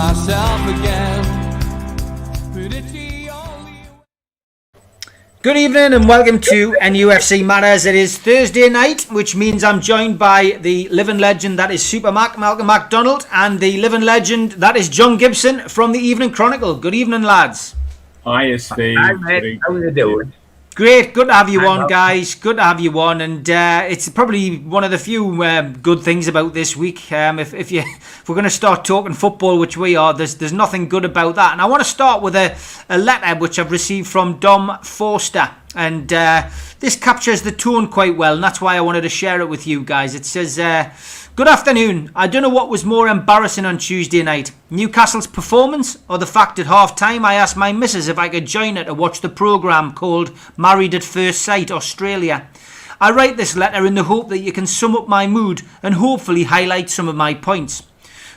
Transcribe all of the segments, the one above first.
myself again. But it's the only... Good evening and welcome to NUFC Matters. It is Thursday night, which means I'm joined by the living legend that is Supermac, Malcolm MacDonald, and the living legend that is John Gibson from the Evening Chronicle. Good evening, lads. Hiya, Steve. Hi, mate. How are you doing? Great, good to have you on, guys. Good to have you on, and it's probably one of the few good things about this week. If we're going to start talking football, which we are, there's nothing good about that. And I want to start with a letter which I've received from Dom Forster, and this captures the tone quite well, and that's why I wanted to share it with you guys. It says, "Good afternoon. I don't know what was more embarrassing on Tuesday night, Newcastle's performance or the fact at half-time I asked my missus if I could join her to watch the programme called Married at First Sight Australia. I write this letter in the hope that you can sum up my mood and hopefully highlight some of my points.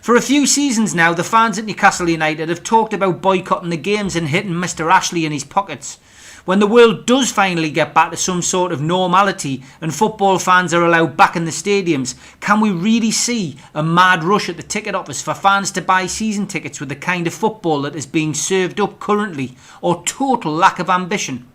For a few seasons now, the fans at Newcastle United have talked about boycotting the games and hitting Mr. Ashley in his pockets. When the world does finally get back to some sort of normality and football fans are allowed back in the stadiums, can we really see a mad rush at the ticket office for fans to buy season tickets with the kind of football that is being served up currently, or total lack of ambition?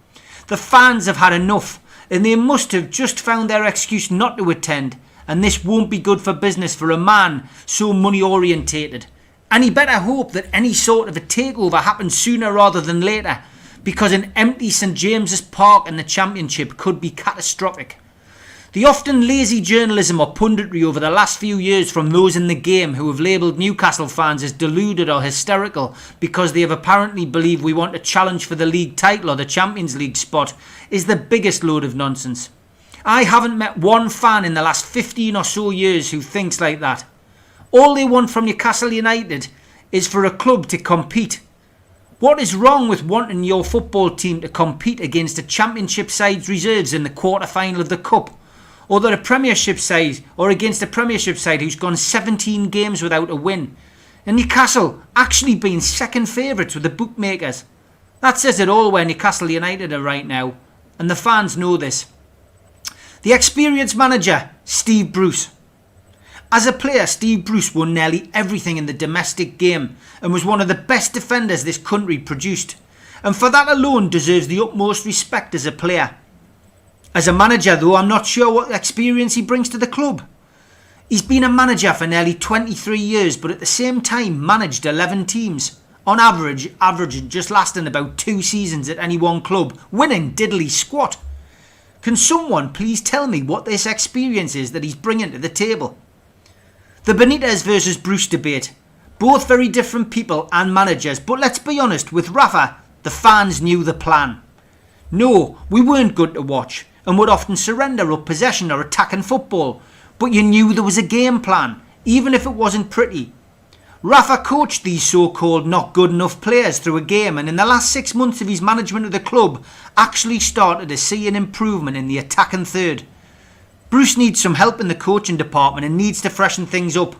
The fans have had enough, and they must have just found their excuse not to attend, and this won't be good for business for a man so money orientated. And he better hope that any sort of a takeover happens sooner rather than later, because an empty St James's Park in the Championship could be catastrophic. The often lazy journalism or punditry over the last few years from those in the game who have labelled Newcastle fans as deluded or hysterical because they have apparently believed we want a challenge for the league title or the Champions League spot is the biggest load of nonsense. I haven't met one fan in the last 15 or so years who thinks like that. All they want from Newcastle United is for a club to compete. What is wrong with wanting your football team to compete against a Championship side's reserves in the quarter-final of the Cup? Or that a Premiership side, or against a Premiership side who's gone 17 games without a win? And Newcastle actually being second favourites with the bookmakers. That says it all where Newcastle United are right now, and the fans know this. The experienced manager, Steve Bruce. As a player, Steve Bruce won nearly everything in the domestic game and was one of the best defenders this country produced, and for that alone deserves the utmost respect as a player. As a manager though, I'm not sure what experience he brings to the club. He's been a manager for nearly 23 years, but at the same time managed 11 teams, on averaging just lasting about 2 seasons at any one club, winning diddly squat. Can someone please tell me what this experience is that he's bringing to the table? The Benitez versus Bruce debate. Both very different people and managers, but let's be honest, with Rafa, the fans knew the plan. No, we weren't good to watch and would often surrender up possession or attacking football, but you knew there was a game plan, even if it wasn't pretty. Rafa coached these so-called not good enough players through a game, and in the last 6 months of his management of the club actually started to see an improvement in the attacking third. Bruce needs some help in the coaching department and needs to freshen things up.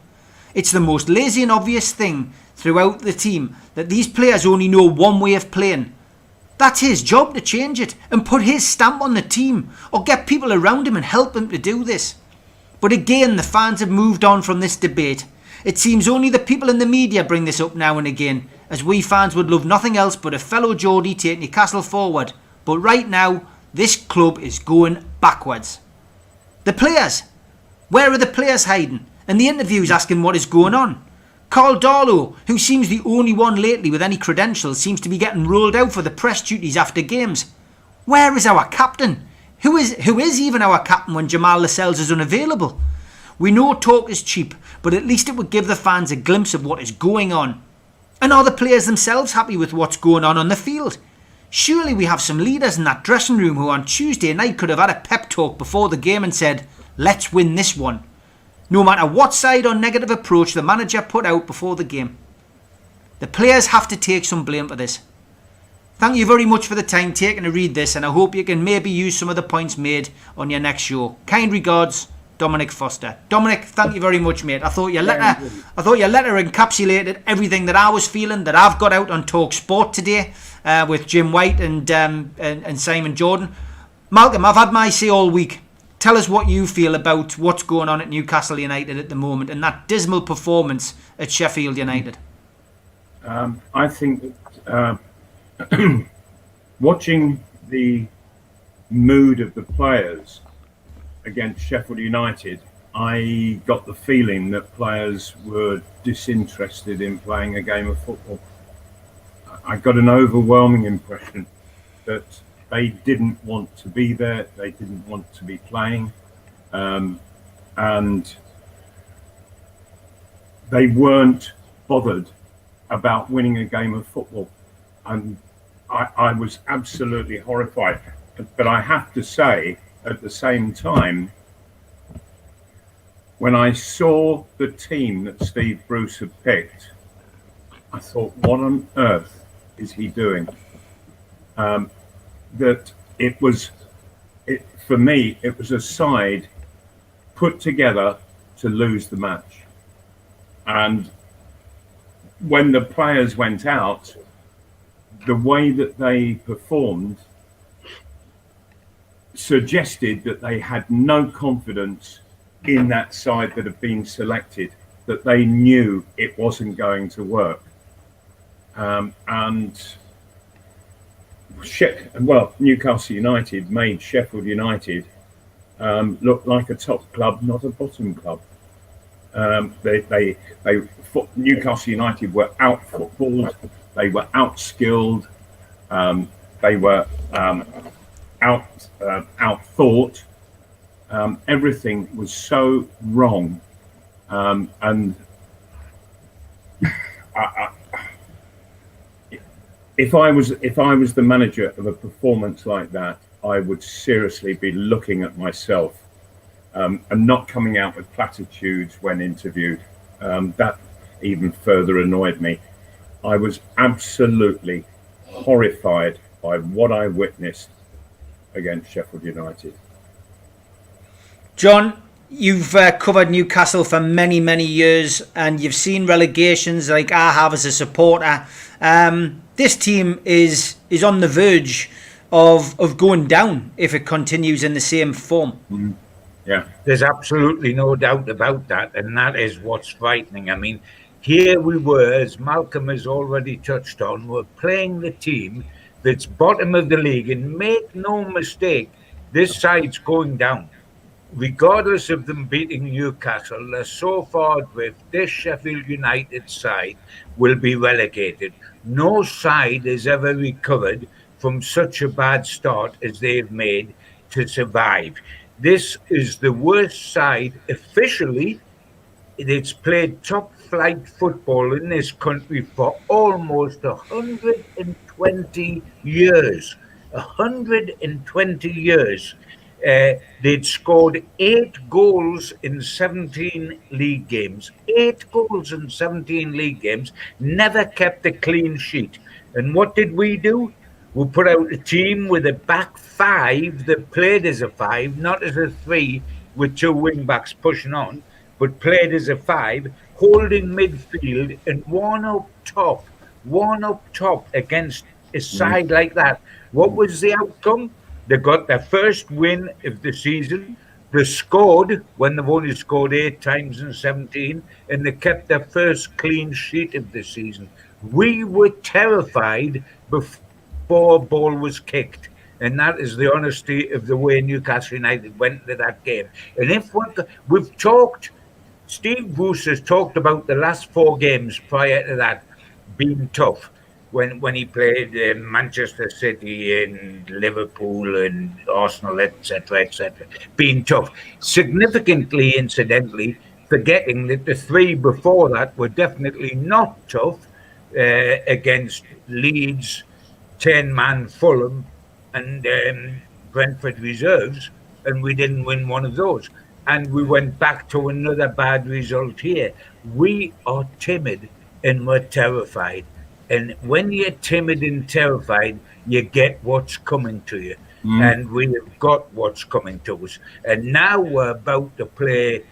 It's the most lazy and obvious thing throughout the team that these players only know one way of playing. That's his job to change it and put his stamp on the team, or get people around him and help him to do this. But again, the fans have moved on from this debate. It seems only the people in the media bring this up now and again, as we fans would love nothing else but a fellow Geordie take Newcastle forward. But right now, this club is going backwards. The players. Where are the players hiding? And the interviews asking what is going on. Carl Darlow, who seems the only one lately with any credentials, seems to be getting rolled out for the press duties after games. Where is our captain? Who is even our captain when Jamal Lascelles is unavailable? We know talk is cheap, but at least it would give the fans a glimpse of what is going on. And are the players themselves happy with what's going on the field? Surely we have some leaders in that dressing room who on Tuesday night could have had a pep talk before the game and said, let's win this one. No matter what side or negative approach the manager put out before the game. The players have to take some blame for this. Thank you very much for the time taken to read this, and I hope you can maybe use some of the points made on your next show. Kind regards, Dominic Foster. Dominic, thank you very much, mate. I thought your letter encapsulated everything that I was feeling, that I've got out on Talk Sport today with Jim White and Simon Jordan. Malcolm, I've had my say all week. Tell us what you feel about what's going on at Newcastle United at the moment and that dismal performance at Sheffield United. I think that watching the mood of the players against Sheffield United, I got the feeling that players were disinterested in playing a game of football. I got an overwhelming impression that they didn't want to be there, they didn't want to be playing, and they weren't bothered about winning a game of football. And I was absolutely horrified. But I have to say, at the same time, when I saw the team that Steve Bruce had picked, I thought, what on earth is he doing? That for me, it was a side put together to lose the match. And when the players went out, the way that they performed suggested that they had no confidence in that side that had been selected, that they knew it wasn't going to work. Newcastle United made Sheffield United look like a top club, not a bottom club. Newcastle United were out footballed, they were out skilled, they were out thought. Everything was so wrong, and if I was the manager of a performance like that, I would seriously be looking at myself and not coming out with platitudes when interviewed. That even further annoyed me. I was absolutely horrified by what I witnessed against Sheffield United. John, you've covered Newcastle for many, many years, and you've seen relegations like I have as a supporter. This team is on the verge of going down if it continues in the same form. Mm. Yeah, there's absolutely no doubt about that, and that is what's frightening. I mean, here we were, as Malcolm has already touched on, we're playing the team that's bottom of the league, and make no mistake, this side's going down. Regardless of them beating Newcastle, they're so far adrift, this Sheffield United side will be relegated. No side has ever recovered from such a bad start as they've made to survive. This is the worst side officially. It's played top flight football in this country for almost 120 years. 120 years. They'd scored 8 goals in 17 league games. 8 goals in 17 league games. Never kept a clean sheet. And what did we do? We put out a team with a back 5 that played as a 5, not as a 3 with 2 wing backs pushing on, but played as a 5, holding midfield and one up top against a side like that. What was the outcome? They got their first win of the season. They scored when they've only scored 8 times in 17, and they kept their first clean sheet of the season. We were terrified before a ball was kicked, and that is the honesty of the way Newcastle United went into that game. And if we've talked, Steve Bruce has talked about the last 4 games prior to that being tough. When he played Manchester City and Liverpool and Arsenal, etc., being tough. Significantly, incidentally, forgetting that the 3 before that were definitely not tough against Leeds, 10-man Fulham, and Brentford reserves, and we didn't win one of those. And we went back to another bad result here. We are timid and we're terrified. And when you're timid and terrified, you get what's coming to you. And we have got what's coming to us. And now we're about to play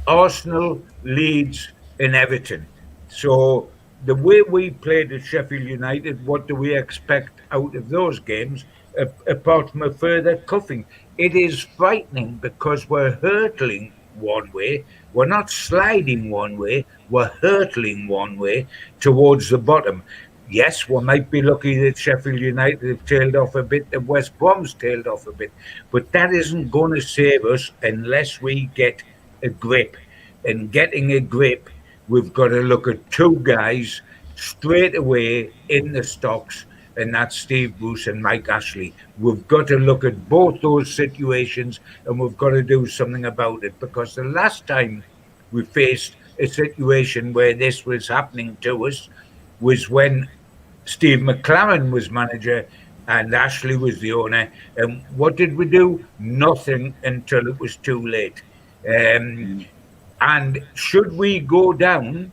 Arsenal, Leeds, and Everton. So the way we played at Sheffield United, what do we expect out of those games, apart from a further cuffing? It is frightening because we're hurtling one way. We're not sliding one way. We're hurtling one way towards the bottom. Yes, we might be lucky that Sheffield United have tailed off a bit, that West Brom's tailed off a bit, but that isn't going to save us unless we get a grip. And getting a grip, we've got to look at two guys straight away in the stocks, and that's Steve Bruce and Mike Ashley. We've got to look at both those situations, and we've got to do something about it, because the last time we faced a situation where this was happening to us was when Steve McLaren was manager and Ashley was the owner. And what did we do? Nothing until it was too late. And should we go down,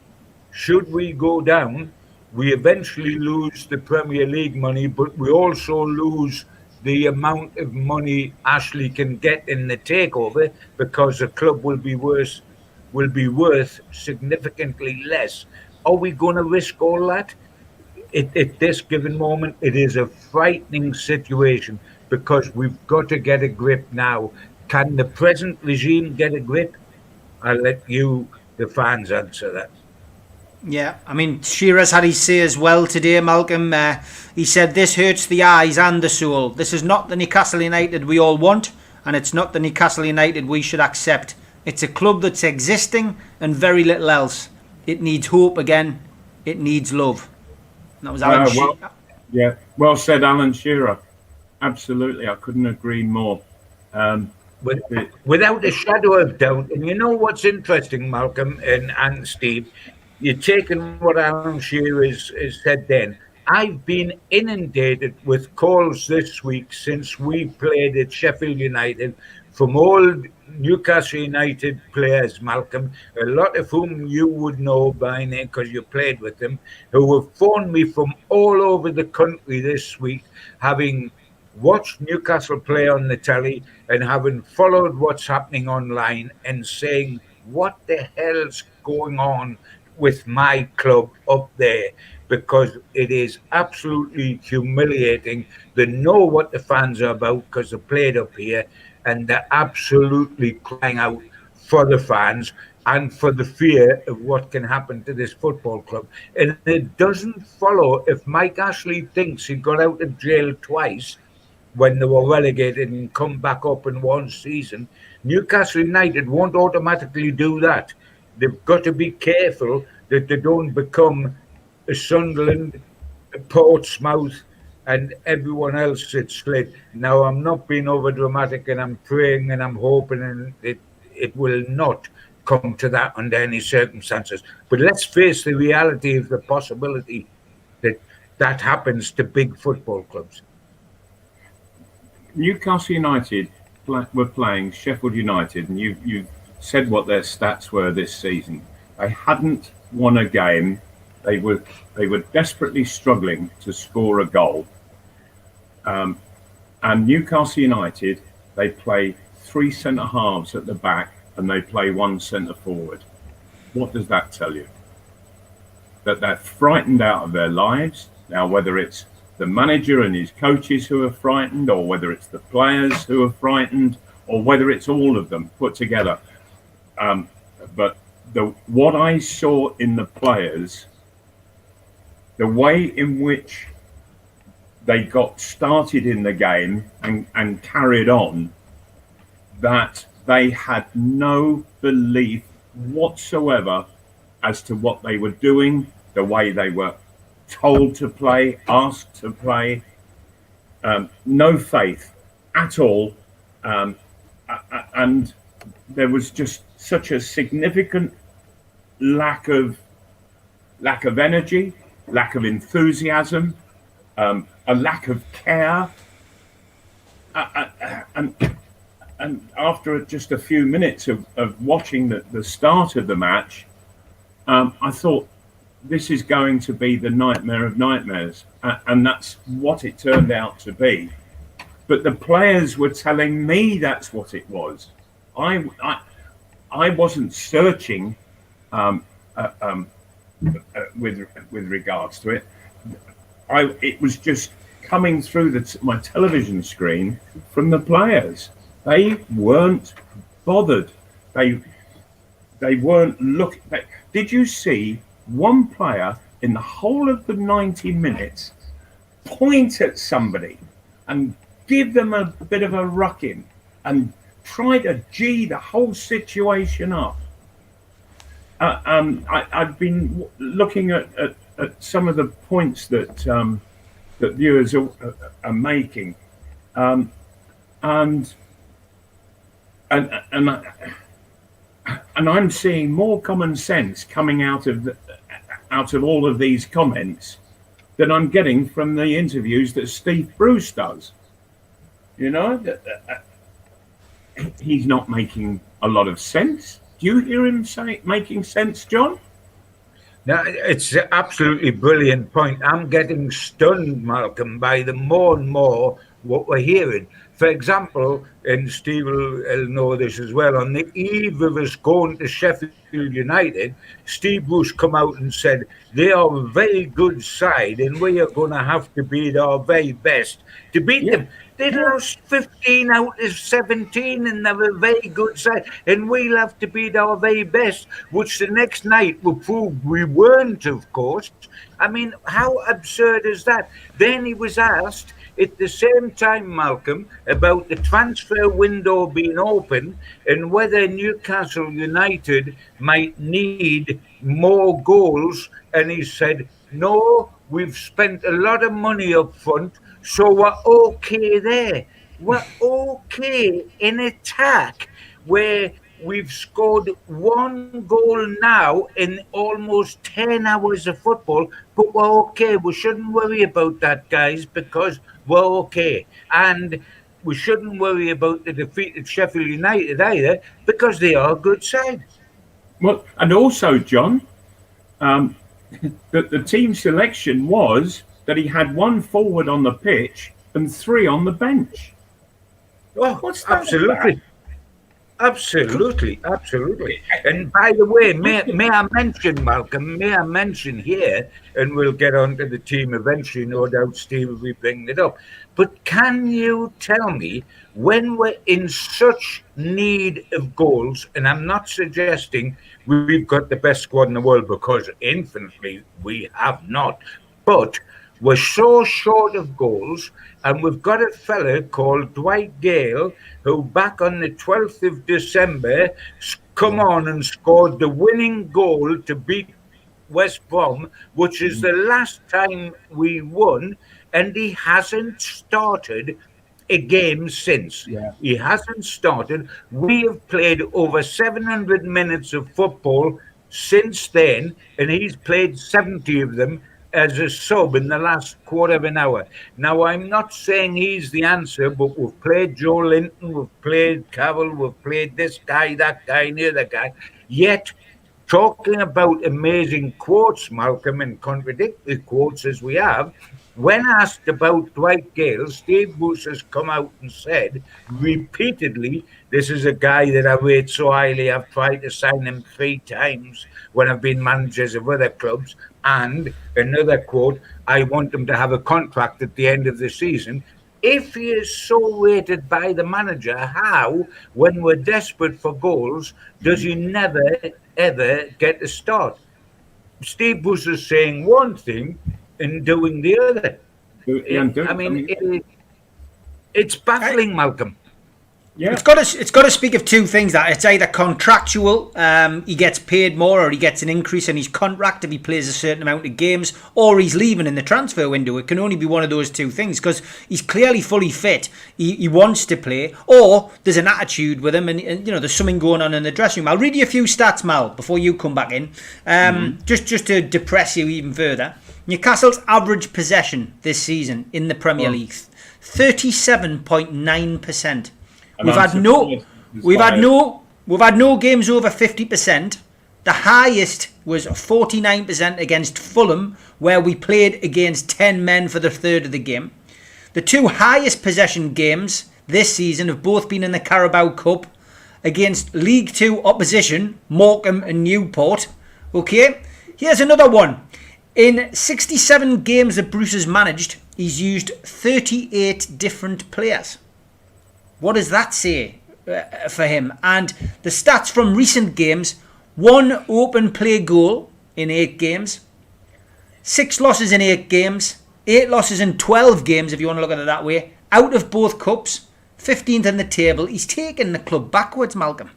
we eventually lose the Premier League money, but we also lose the amount of money Ashley can get in the takeover, because the club will be worth significantly less. Are we going to risk all that? At this given moment, it is a frightening situation, because we've got to get a grip now. Can the present regime get a grip? I'll let you, the fans, answer that. Yeah, I mean, Shearer's had his say as well today, Malcolm. He said, this hurts the eyes and the soul. This is not the Newcastle United we all want, and it's not the Newcastle United we should accept. It's a club that's existing and very little else. It needs hope again. It needs love. And that was Alan Shearer. Well said, Alan Shearer. Absolutely, I couldn't agree more. Without a shadow of doubt, and you know what's interesting, Malcolm and Steve, you're taking what Alan Shearer has said then. I've been inundated with calls this week since we played at Sheffield United from old Newcastle United players, Malcolm, a lot of whom you would know by name because you played with them, who have phoned me from all over the country this week, having watched Newcastle play on the telly and having followed what's happening online, and saying, what the hell's going on with my club up there? Because it is absolutely humiliating. They know what the fans are about because they played up here, and they're absolutely crying out for the fans and for the fear of what can happen to this football club. And it doesn't follow, if Mike Ashley thinks he got out of jail twice when they were relegated and come back up in one season, Newcastle United won't automatically do that. They've got to be careful that they don't become a Sunderland, a Portsmouth, and everyone else that's slid. Now, I'm not being over dramatic, and I'm praying and I'm hoping, and it will not come to that under any circumstances. But let's face the reality of the possibility that happens to big football clubs. Newcastle United were playing Sheffield United, and you said what their stats were this season. They hadn't won a game. They were desperately struggling to score a goal. And Newcastle United, they play 3 centre halves at the back and they play 1 centre forward. What does that tell you? That they're frightened out of their lives. Now, whether it's the manager and his coaches who are frightened, or whether it's the players who are frightened, or whether it's all of them put together. But what I saw in the players, the way in which they got started in the game and carried on, that they had no belief whatsoever as to what they were doing, the way they were told to play, asked to play, no faith at all. And there was just such a significant lack of energy, lack of enthusiasm, a lack of care, and after just a few minutes of watching the start of the match, I thought, this is going to be the nightmare of nightmares, and that's what it turned out to be. But the players were telling me that's what it was. I wasn't searching with regards to it. It was just coming through my television screen from the players. They weren't bothered. They weren't looking. Did you see one player in the whole of the 90 minutes point at somebody and give them a bit of a rucking and try to G the whole situation up? I've been looking at some of the points that that viewers are making, and I'm seeing more common sense coming out of all of these comments than I'm getting from the interviews that Steve Bruce does. You know, he's not making a lot of sense. Do you hear him making sense, John? No, it's an absolutely brilliant point. I'm getting stunned, Malcolm, by the more and more what we're hearing. For example, and Steve will know this as well, on the eve of us going to Sheffield United, Steve Bruce come out and said, they are a very good side and we are going to have to be our very best to beat them. They lost 15 out of 17 and they're a very good side. And we'll have to beat our very best, which the next night will prove we weren't, of course. I mean, how absurd is that? Then he was asked at the same time, Malcolm, about the transfer window being open and whether Newcastle United might need more goals. And he said, no, we've spent a lot of money up front. So we're okay there. We're okay in attack where we've scored one goal now in almost 10 hours of football, but we're okay. We shouldn't worry about that, guys, because we're okay. And we shouldn't worry about the defeat at Sheffield United either, because they are a good side. Well, and also, John, the team selection was that he had one forward on the pitch and three on the bench. Oh, what's that absolutely. Absolutely. And by the way, may I mention, Malcolm, here, and we'll get on to the team eventually, no doubt Steve will be bringing it up, but can you tell me, when we're in such need of goals, and I'm not suggesting we've got the best squad in the world, because infinitely we have not, but we're so short of goals, and we've got a fella called Dwight Gayle who back on the 12th of December come on and scored the winning goal to beat West Brom, which is the last time we won, and he hasn't started a game since. He hasn't started. We have played over 700 minutes of football since then, and he's played 70 of them as a sub in the last quarter of an hour. Now, I'm not saying he's the answer, but we've played Joe Linton, we've played Carroll, we've played this guy, that guy, and the other guy. Yet, talking about amazing quotes, Malcolm, and contradictory quotes as we have, when asked about Dwight Gayle, Steve Bruce has come out and said repeatedly, this is a guy that I rate so highly, I've tried to sign him 3 times when I've been managers of other clubs. And another quote, I want him to have a contract at the end of the season. If he is so rated by the manager, how, when we're desperate for goals, does he never, ever get a start? Steve Bruce is saying one thing and doing the other. It's baffling, Malcolm. Yeah. It's got to speak of two things. That it's either contractual, he gets paid more, or he gets an increase in his contract if he plays a certain amount of games, or he's leaving in the transfer window. It can only be one of those two things, because he's clearly fully fit. He wants to play, or there's an attitude with him, and you know there's something going on in the dressing room. I'll read you a few stats, Mal, before you come back in, just to depress you even further. Newcastle's average possession this season in the Premier League, 37.9%. We've had no games over 50%. The highest was 49% against Fulham, where we played against 10 men for the third of the game. The two highest possession games this season have both been in the Carabao Cup against League 2 opposition, Morecambe and Newport. Okay, here's another one. In 67 games that Bruce has managed, he's used 38 different players. What does that say for him? And the stats from recent games, 1 open play goal in 8 games, 6 losses in 8 games, 8 losses in 12 games, if you want to look at it that way, out of both cups, 15th in the table. He's taken the club backwards, Malcolm.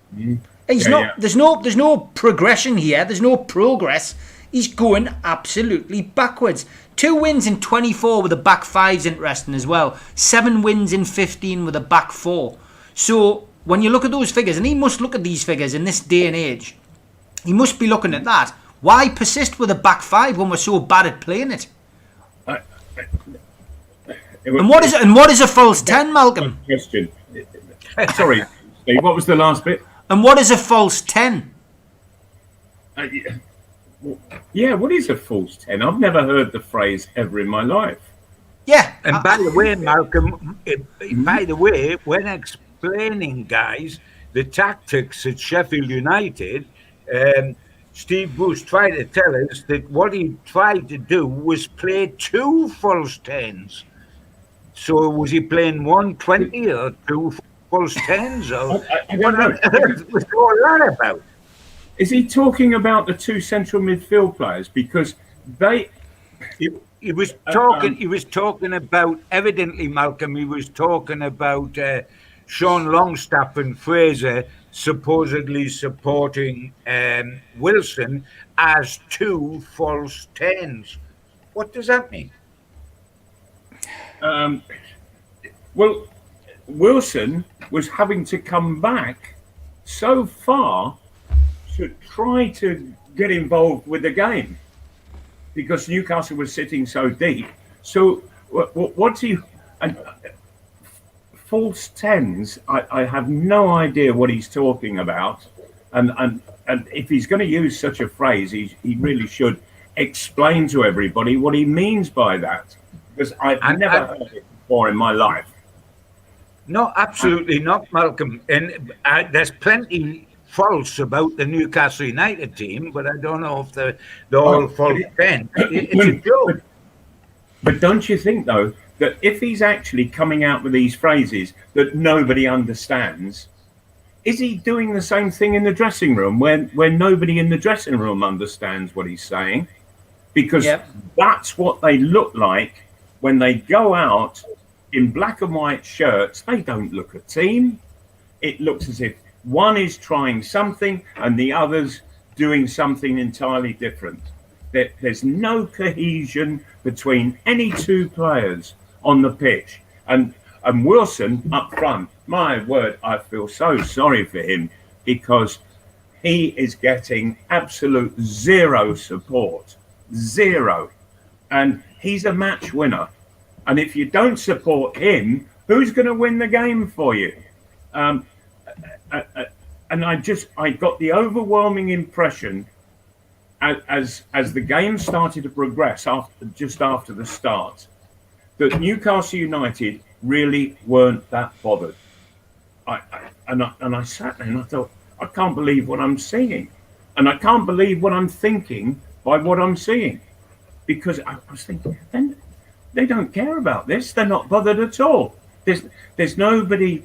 He's not. There's no progression here. There's no progress. He's going absolutely backwards. 2 wins in 24 with a back 5's interesting as well. 7 wins in 15 with a back 4. So when you look at those figures, and he must look at these figures in this day and age, he must be looking at that. Why persist with a back 5 when we're so bad at playing it? And what is a false 10, Malcolm? Question. Sorry, Steve. What was the last bit? And what is a false 10? Yeah, what is a false 10? I've never heard the phrase ever in my life. Yeah. And by the way, Malcolm, when explaining, guys, the tactics at Sheffield United, Steve Bruce tried to tell us that what he tried to do was play 2 false 10s. So was he playing 120 or 2 false 10s? Or I don't know. What was all that about? Is he talking about the 2 central midfield players? Because they... He was talking. He was talking about, evidently, Malcolm. He was talking about Sean Longstaff and Fraser supposedly supporting Wilson as 2 false 10s. What does that mean? Well, Wilson was having to come back so far to try to get involved with the game because Newcastle was sitting so deep. So what's he... false 10s, I have no idea what he's talking about. And if he's going to use such a phrase, he really should explain to everybody what he means by that. Because I've never heard it before in my life. No, absolutely not, Malcolm. And there's plenty false about the Newcastle United team, but I don't know if they're all false 10. It's a joke. But don't you think, though, that if he's actually coming out with these phrases that nobody understands, is he doing the same thing in the dressing room when nobody in the dressing room understands what he's saying? Because that's what they look like when they go out in black and white shirts. They don't look a team. It looks as if one is trying something and the other's doing something entirely different. There's no cohesion between any 2 players on the pitch. And Wilson up front, my word, I feel so sorry for him because he is getting absolute 0 support. 0. And he's a match winner. And if you don't support him, who's going to win the game for you? And I got the overwhelming impression as the game started to progress just after the start, that Newcastle United really weren't that bothered. I sat there and I thought, I can't believe what I'm seeing. And I can't believe what I'm thinking by what I'm seeing. Because I was thinking, they don't care about this. They're not bothered at all. There's nobody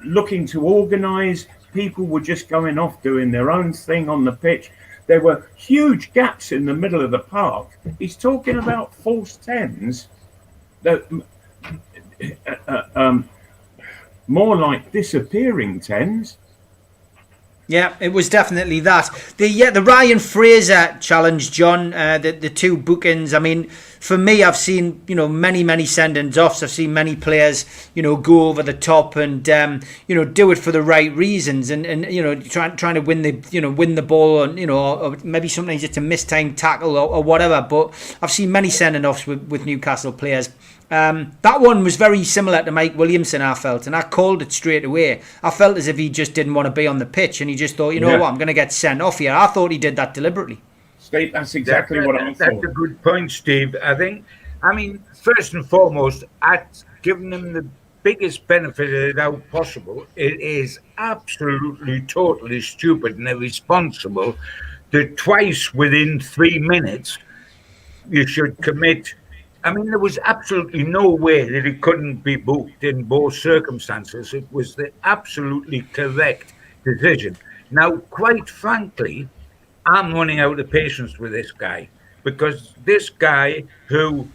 looking to organise. People were just going off doing their own thing on the pitch. There were huge gaps in the middle of the park. He's talking about false 10s that more like disappearing 10s. Yeah, it was definitely that. The Ryan Fraser challenge, John, the 2 bookings. I mean, for me, I've seen, many send-ins offs. I've seen many players, go over the top and, do it for the right reasons and trying to win the ball and, or maybe sometimes it's a mistimed tackle or whatever. But I've seen many sending offs with Newcastle players. That one was very similar to Mike Williamson, I felt, and I called it straight away. I felt as if he just didn't want to be on the pitch and he just thought, what, I'm going to get sent off here. I thought he did that deliberately. Steve, that's exactly what I thought. That's a good point, Steve. I mean, first and foremost, at giving them the biggest benefit of the doubt possible, it is absolutely, totally stupid and irresponsible that twice within 3 minutes you should commit. I mean, there was absolutely no way that it couldn't be booked in both circumstances. It was the absolutely correct decision. Now, quite frankly, I'm running out of patience with this guy, because this guy who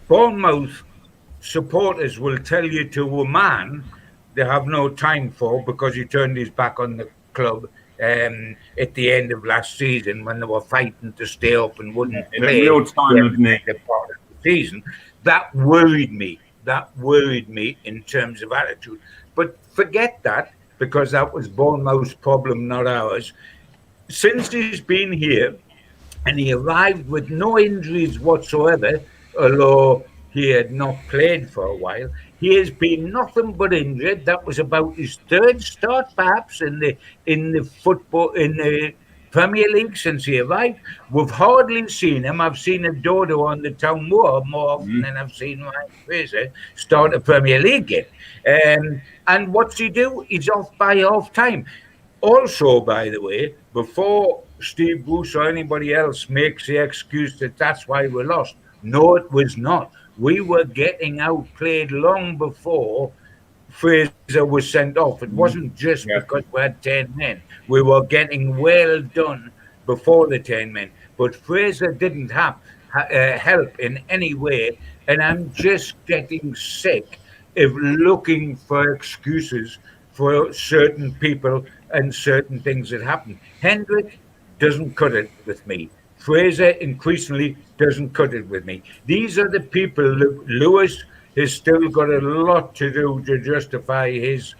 Bournemouth supporters will tell you to a man they have no time for, because he turned his back on the club at the end of last season when they were fighting to stay up and wouldn't in a play real time of need. the part of the season. That worried me. That worried me in terms of attitude. But forget that, because that was Bournemouth's problem, not ours. Since he's been here, and he arrived with no injuries whatsoever, although he had not played for a while. He has been nothing but injured. That was about his third start, perhaps, in the Premier League since he arrived. We've hardly seen him. I've seen a Dodo on the Town Moor more often than I've seen Ryan Fraser start a Premier League game. And what's he do? He's off by half time. Also, by the way, before Steve Bruce or anybody else makes the excuse that that's why we lost, no, it was not. We were getting outplayed long before Fraser was sent off. It wasn't just because we had 10 men. We were getting well done before the 10 men. But Fraser didn't have help in any way. And I'm just getting sick of looking for excuses for certain people and certain things that happen. Hendrick doesn't cut it with me. Fraser increasingly doesn't cut it with me. These are the people. Lewis has still got a lot to do to justify his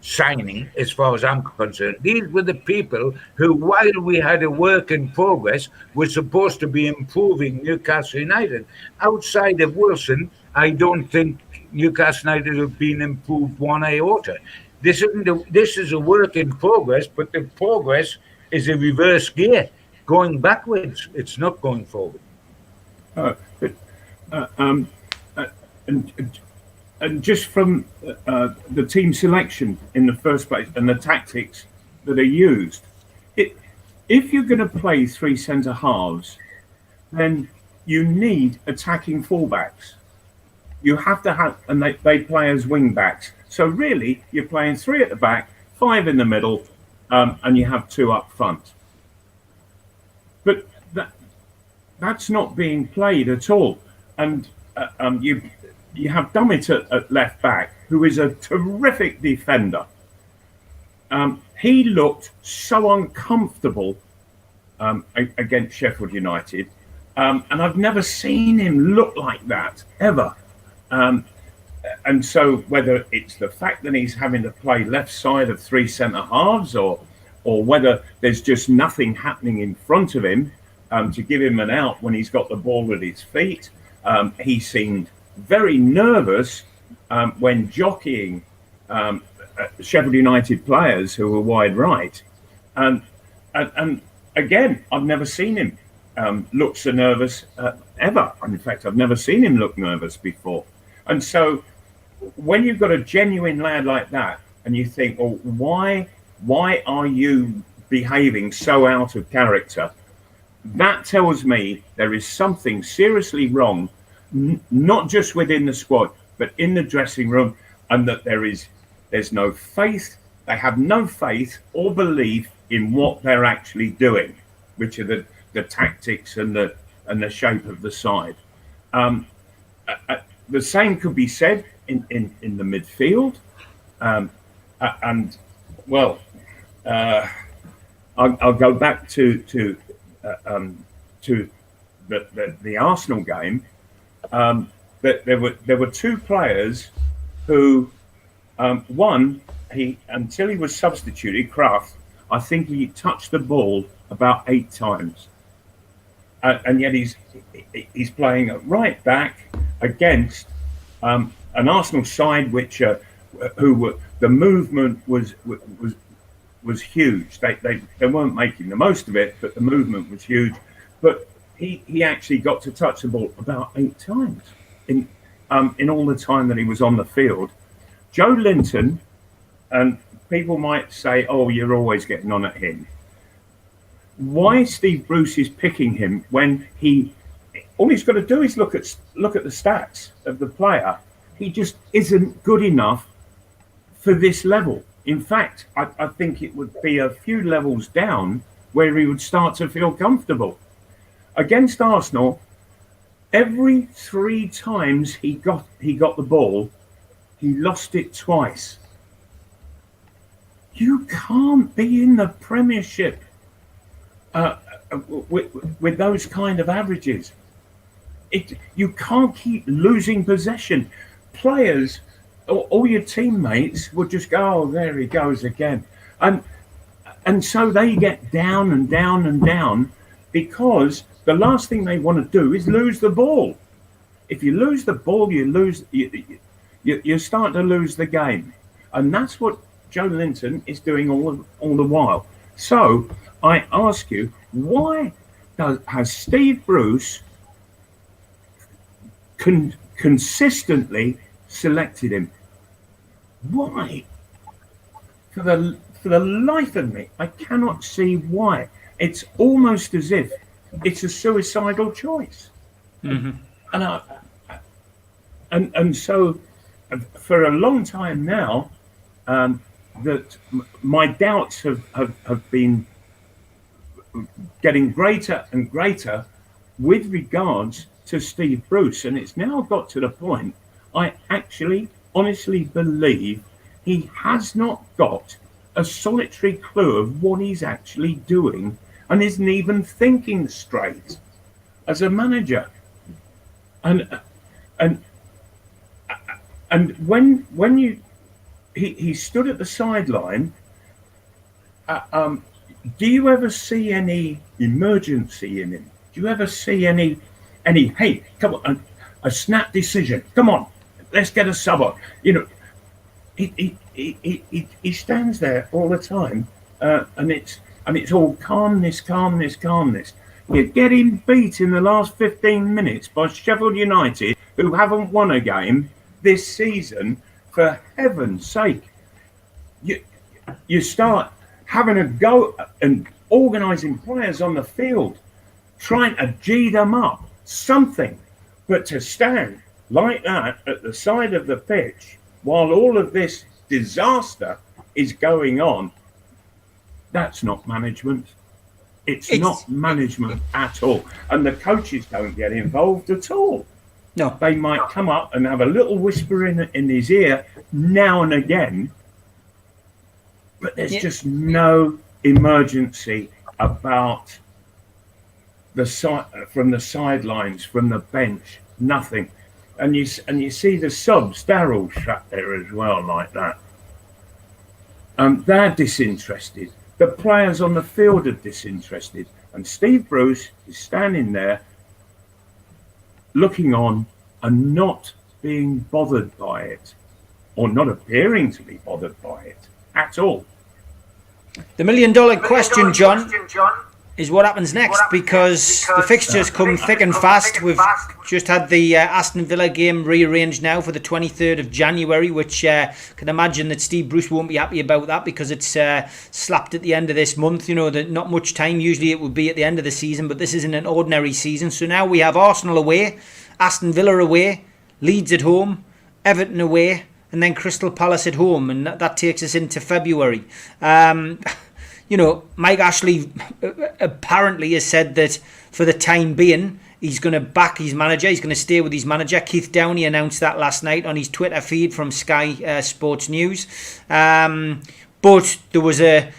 signing, as far as I'm concerned. These were the people who, while we had a work in progress, were supposed to be improving Newcastle United. Outside of Wilson, I don't think Newcastle United have been improved one iota. This is a work in progress, but the progress is a reverse gear, going backwards. It's not going forward. And just from the team selection in the first place and the tactics that are used, if you're going to play three centre halves, then you need attacking fullbacks. You have to have, and they play as wing backs. So really, you're playing three at the back, five in the middle, and you have two up front. But that's not being played at all. And you have Dummett at left back, who is a terrific defender. He looked so uncomfortable against Sheffield United, and I've never seen him look like that ever. And so whether it's the fact that he's having to play left side of three centre halves, or whether there's just nothing happening in front of him to give him an out when he's got the ball at his feet, he seemed very nervous when jockeying Sheffield United players who were wide right. And again, I've never seen him look so nervous ever. In fact, I've never seen him look nervous before. And so when you've got a genuine lad like that, and you think, well, why are you behaving so out of character? That tells me there is something seriously wrong, not just within the squad, but in the dressing room, and that there's no faith. They have no faith or belief in what they're actually doing, which are the tactics and the shape of the side. The same could be said in the midfield, and well, I'll go back to the Arsenal game. That there were two players who, one, until he was substituted, Kraft, I think he touched the ball about 8 times, and yet he's playing at right back against an Arsenal side the movement was huge. They weren't making the most of it, but the movement was huge. But he actually got to touch the ball about 8 times in all the time that he was on the field. Joe Linton, and people might say, "Oh, you're always getting on at him." Why Steve Bruce is picking him when all he's got to do is look at the stats of the player. He just isn't good enough for this level. In fact, I think it would be a few levels down where he would start to feel comfortable. Against Arsenal, every 3 times he got the ball, he lost it twice. You can't be in the Premiership with those kind of averages. You can't keep losing possession. Players, all your teammates would just go, "Oh, there he goes again," and so they get down and down and down, because the last thing they want to do is lose the ball. If you lose the ball, you start to lose the game, and that's what Joe Linton is doing all the while. So I ask you, why has Steve Bruce consistently selected him? Why? For the life of me, I cannot see why. It's almost as if it's a suicidal choice. Mm-hmm. And so for a long time now, that my doubts have been getting greater and greater with regards to Steve Bruce, and it's now got to the point I actually honestly believe he has not got a solitary clue of what he's actually doing, and isn't even thinking straight as a manager. And when he stood at the sideline, do you ever see any emergency in him? Do you ever see any hey, come on, a snap decision? Come on, let's get a sub on. You know, he stands there all the time, and it's all calmness. You're getting beat in the last 15 minutes by Sheffield United, who haven't won a game this season. For heaven's sake, you start having a go and organising players on the field, trying to G them up, something. But to stand like that at the side of the pitch while all of this disaster is going on, that's not management. It's not management at all. And the coaches don't get involved at all. No. They might come up and have a little whisper in his ear now and again, but there's just no emergency about from the sidelines, from the bench, nothing. And you see the subs, they're all sat there as well like that. They're disinterested. The players on the field are disinterested. And Steve Bruce is standing there looking on and not being bothered by it, or not appearing to be bothered by it at all. The $1 million question, John, is what happens next, because the fixtures come thick and fast. We've just had the Aston Villa game rearranged now for the 23rd of January, which can imagine that Steve Bruce won't be happy about that, because it's slapped at the end of this month. You know, that not much time. Usually it would be at the end of the season, but this isn't an ordinary season. So now we have Arsenal away, Aston Villa away, Leeds at home, Everton away, and then Crystal Palace at home, and that takes us into February. You know, Mike Ashley apparently has said that for the time being, he's going to back his manager. He's going to stay with his manager. Keith Downey announced that last night on his Twitter feed from Sky Sports News. But there was a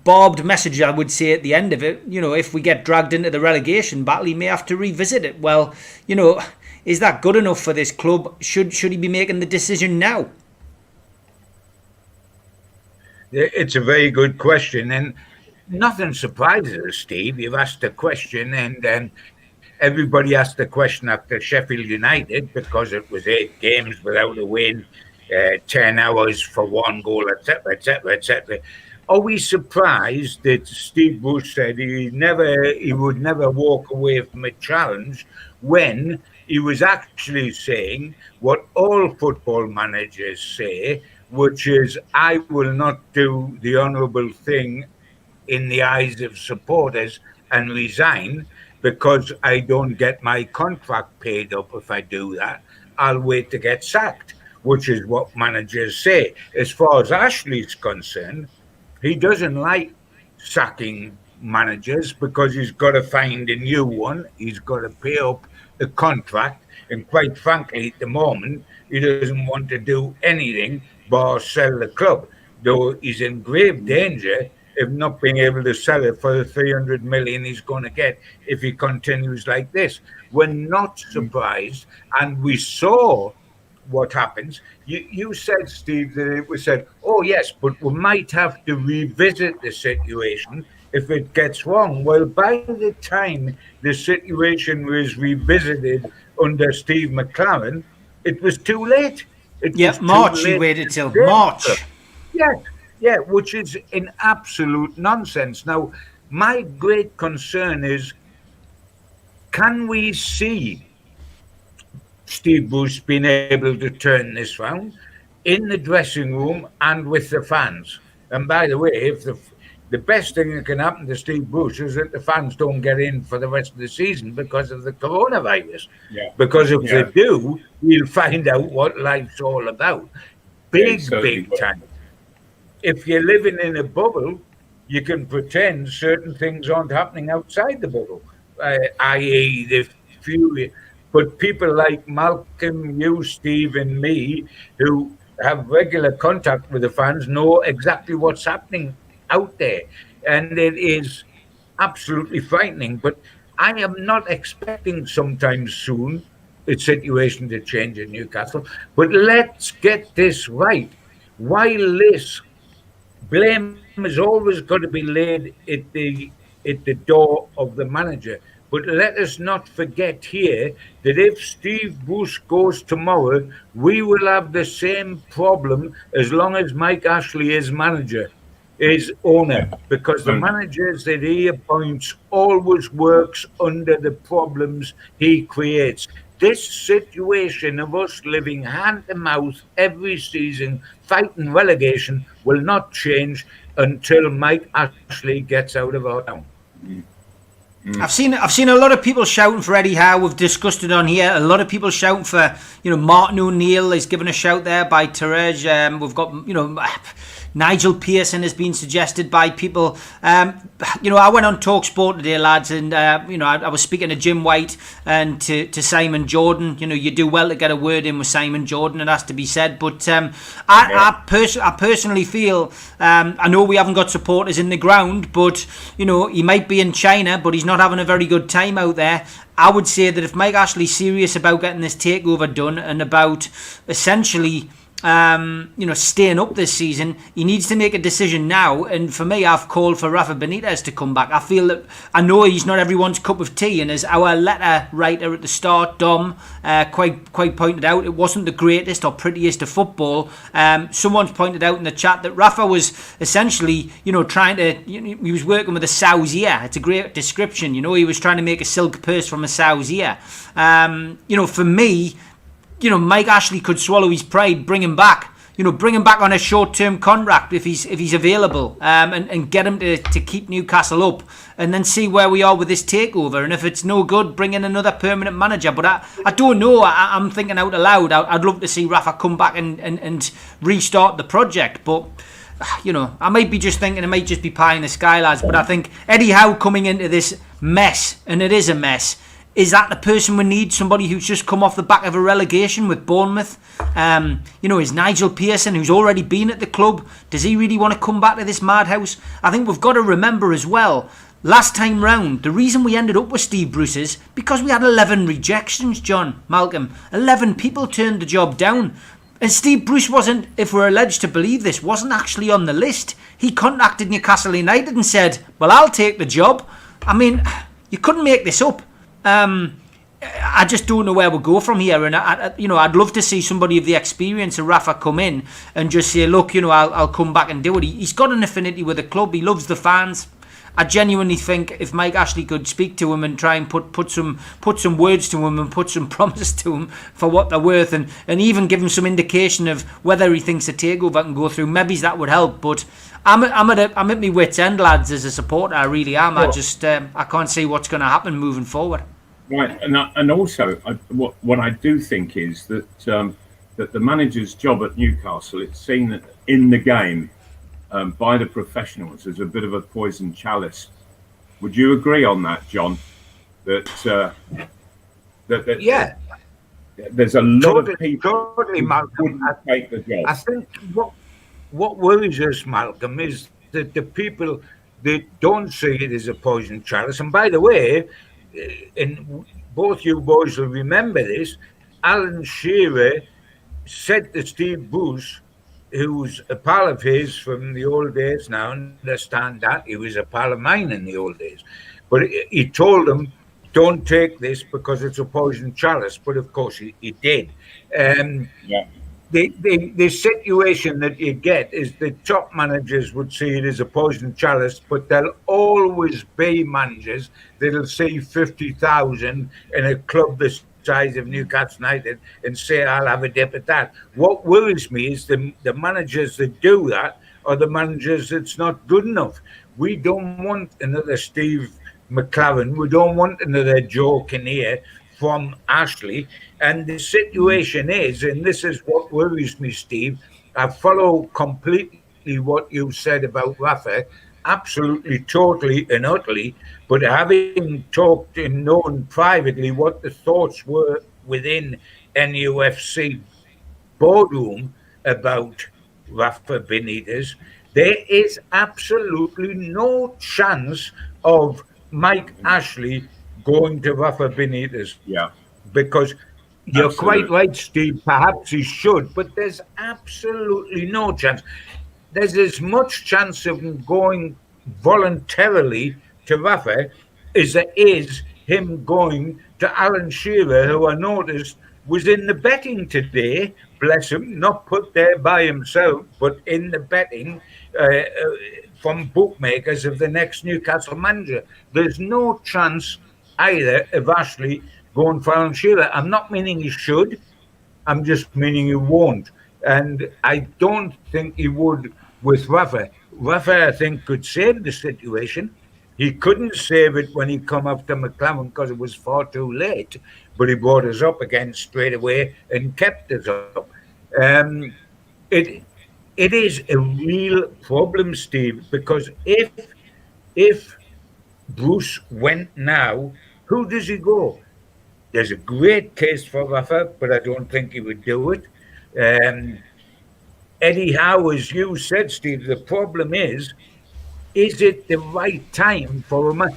barbed message, I would say, at the end of it. You know, if we get dragged into the relegation battle, he may have to revisit it. Well, you know, is that good enough for this club? Should he be making the decision now? It's a very good question, and nothing surprises us, Steve. You've asked a question, and everybody asked the question after Sheffield United, because it was 8 games without a win, 10 hours for 1 goal, etc., etc., etc. Are we surprised that Steve Bruce said he would never walk away from a challenge, when he was actually saying what all football managers say, which is, I will not do the honourable thing in the eyes of supporters and resign because I don't get my contract paid up if I do that. I'll wait to get sacked. which is what managers say. As far as Ashley's concerned, he doesn't like sacking managers because he's got to find a new one. He's got to pay up a contract. And quite frankly, at the moment, he doesn't want to do anything but sell the club, though he's in grave danger of not being able to sell it for the 300 million he's going to get if he continues like this. We're not surprised, and we saw what happens. You said, Steve, that it was said, oh yes, but we might have to revisit the situation if it gets wrong. Well, by the time the situation was revisited under Steve McLaren, it was too late. March. He waited till March. Yeah, which is an absolute nonsense. Now, my great concern is, can we see Steve Bruce being able to turn this round in the dressing room and with the fans? And by the way, if the best thing that can happen to Steve Bruce is that the fans don't get in for the rest of the season because of the coronavirus. Yeah. Because if they do, we'll find out what life's all about. Big time. If you're living in a bubble, you can pretend certain things aren't happening outside the bubble, i.e. the few. But people like Malcolm, you, Steve, and me, who have regular contact with the fans, know exactly what's happening out there. And it is absolutely frightening. But I am not expecting sometime soon the situation to change in Newcastle. But let's get this right. While this blame is always going to be laid at the door of the manager. But let us not forget here that if Steve Bruce goes tomorrow, we will have the same problem as long as Mike Ashley is manager, is owner, because the managers that he appoints always works under the problems he creates. This situation of us living hand to mouth every season, fighting relegation, will not change until Mike Ashley gets out of our town. I've seen a lot of people shouting for Eddie Howe. We've discussed it on here. A lot of people shouting for, Martin O'Neill is given a shout there by Terege. We've got, Nigel Pearson has been suggested by people. I went on TalkSport today, lads, and I was speaking to Jim White and to Simon Jordan. You do well to get a word in with Simon Jordan, it has to be said. But I personally feel, I know we haven't got supporters in the ground, but he might be in China, but he's not having a very good time out there. I would say that if Mike Ashley's serious about getting this takeover done and about essentially staying up this season, he needs to make a decision now. And for me, I've called for Rafa Benitez to come back. I feel that, I know he's not everyone's cup of tea, and as our letter writer at the start, Dom, quite pointed out, it wasn't the greatest or prettiest of football. Someone's pointed out in the chat that Rafa was essentially, trying to, he was working with a sow's ear. It's a great description. He was trying to make a silk purse from a sow's ear. For me, Mike Ashley could swallow his pride, bring him back. Bring him back on a short-term contract if he's available, and get him to keep Newcastle up, and then see where we are with this takeover. And if it's no good, bring in another permanent manager. But I don't know. I'm thinking out aloud. I'd love to see Rafa come back and restart the project. But I might be just thinking it might just be pie in the sky, lads. But I think Eddie Howe coming into this mess, and it is a mess. Is that the person we need? Somebody who's just come off the back of a relegation with Bournemouth? Is Nigel Pearson, who's already been at the club, does he really want to come back to this madhouse? I think we've got to remember as well, last time round, the reason we ended up with Steve Bruce is because we had 11 rejections, John, Malcolm. 11 people turned the job down. And Steve Bruce wasn't, if we're alleged to believe this, wasn't actually on the list. He contacted Newcastle United and said, well, I'll take the job. I mean, you couldn't make this up. I just don't know where we'll go from here, and I'd love to see somebody of the experience of Rafa come in and just say, look, I'll come back and do it. He's got an affinity with the club. He loves the fans. I genuinely think if Mike Ashley could speak to him and try and put some words to him and put some promises to him for what they're worth, and even give him some indication of whether he thinks a takeover can go through, maybe that would help. But I'm at my wit's end, lads, as a supporter. I really am. I just I can't see what's going to happen moving forward. Right, and also what I do think is that that the manager's job at Newcastle, it's seen in the game by the professionals as a bit of a poison chalice. Would you agree on that, John? That Yeah, there's a lot of people totally, who Malcolm. wouldn't take the job. I think what worries us, Malcolm, is that the people that don't see it as a poison chalice. And by the way, and both you boys will remember this, Alan Shearer said to Steve Bruce, who's a pal of his from the old days now, understand that he was a pal of mine in the old days, but he told him, don't take this because it's a poison chalice. But of course he did. Yeah. The situation that you get is the top managers would see it as a poison chalice, but there'll always be managers that'll see 50,000 in a club the size of Newcastle United and say, I'll have a dip at that. What worries me is the managers that do that are the managers that's not good enough. We don't want another Steve McLaren. We don't want another Joe Kinnear from Ashley. And the situation is, and this is what worries me, Steve, I follow completely what you said about Rafa, absolutely, totally and utterly, but having talked and known privately what the thoughts were within NUFC boardroom about Rafa Benitez, there is absolutely no chance of Mike Ashley going to Rafa Benitez. Yeah. Because you're Absolutely. quite right, Steve. Perhaps he should, but there's absolutely no chance. There's as much chance of him going voluntarily to Rafa as there is him going to Alan Shearer, who I noticed was in the betting today. Bless him, not put there by himself, but in the betting from bookmakers of the next Newcastle manager. There's no chance either of Ashley going for Alan Shearer. I'm not meaning he should. I'm just meaning he won't. And I don't think he would with Rafa. Rafa, I think, could save the situation. He couldn't save it when he come after McLaren because it was far too late. But he brought us up again straight away and kept us up. It is a real problem, Steve, because if Bruce went now, who does he go? There's a great case for Rafa, but I don't think he would do it. Eddie Howe, as you said, Steve, the problem is it the right time for a man?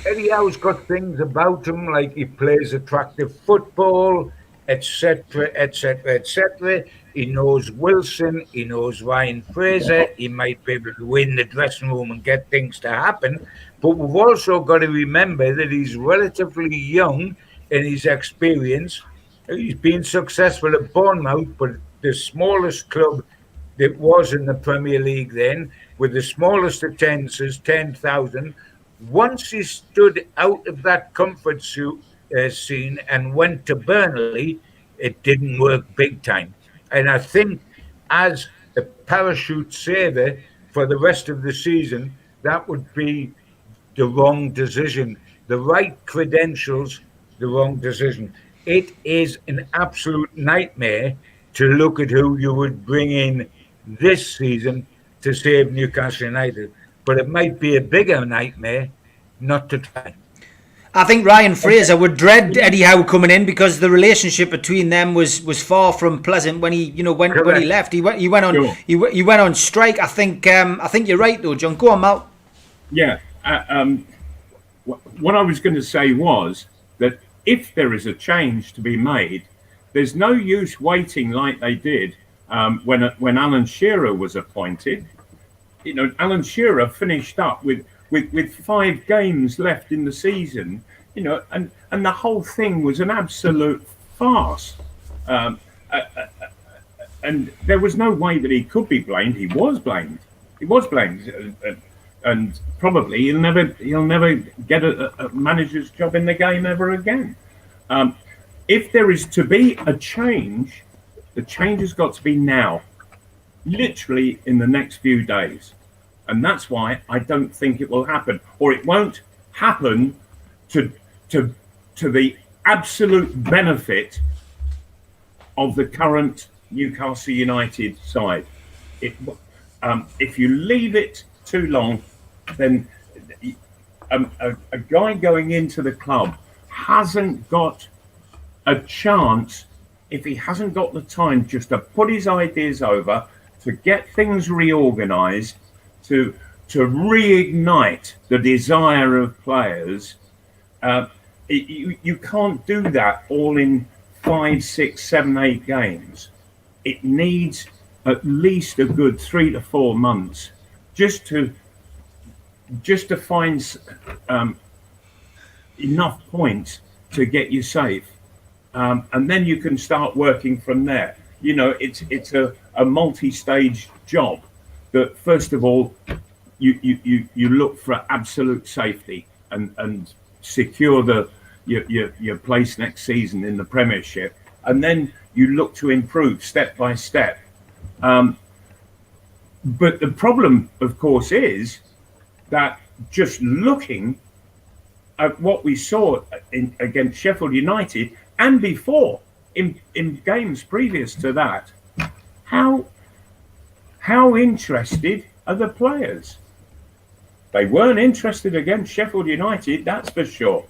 Eddie Howe's got things about him, like he plays attractive football, etc., etc., etc. He knows Wilson, he knows Ryan Fraser, he might be able to win the dressing room and get things to happen. But we've also got to remember that he's relatively young in his experience. He's been successful at Bournemouth, but the smallest club that was in the Premier League then, with the smallest attendances, 10,000. Once he stood out of that comfort scene and went to Burnley, it didn't work big time. And I think as a parachute saver for the rest of the season, that would be the wrong decision. The right credentials, the wrong decision. It is an absolute nightmare to look at who you would bring in this season to save Newcastle United. But it might be a bigger nightmare not to try. I think Ryan Fraser would dread Eddie Howe coming in because the relationship between them was far from pleasant when he when he left. He went on strike. I think you're right though, John. Go on, Mal. Yeah. What I was going to say was that if there is a change to be made, there's no use waiting like they did when Alan Shearer was appointed. Alan Shearer finished up with 5 games left in the season, and the whole thing was an absolute farce. And there was no way that he could be blamed. He was blamed. And probably he'll never get a manager's job in the game ever again. If there is to be a change, the change has got to be now, literally in the next few days. And that's why I don't think it will happen, or it won't happen to the absolute benefit of the current Newcastle United side. If you leave it too long, then a guy going into the club hasn't got a chance, if he hasn't got the time just to put his ideas over, to get things reorganised, to reignite the desire of players. You can't do that all in 5, 6, 7, 8 games. It needs at least a good 3 to 4 months just to find enough points to get you safe, and then you can start working from there. You know, it's a multi-stage job. That first of all, you look for absolute safety and secure your place next season in the Premiership, and then you look to improve step by step. But the problem, of course, is that just looking at what we saw against Sheffield United and before in games previous to that, how interested are the players? They weren't interested against Sheffield United, that's for sure.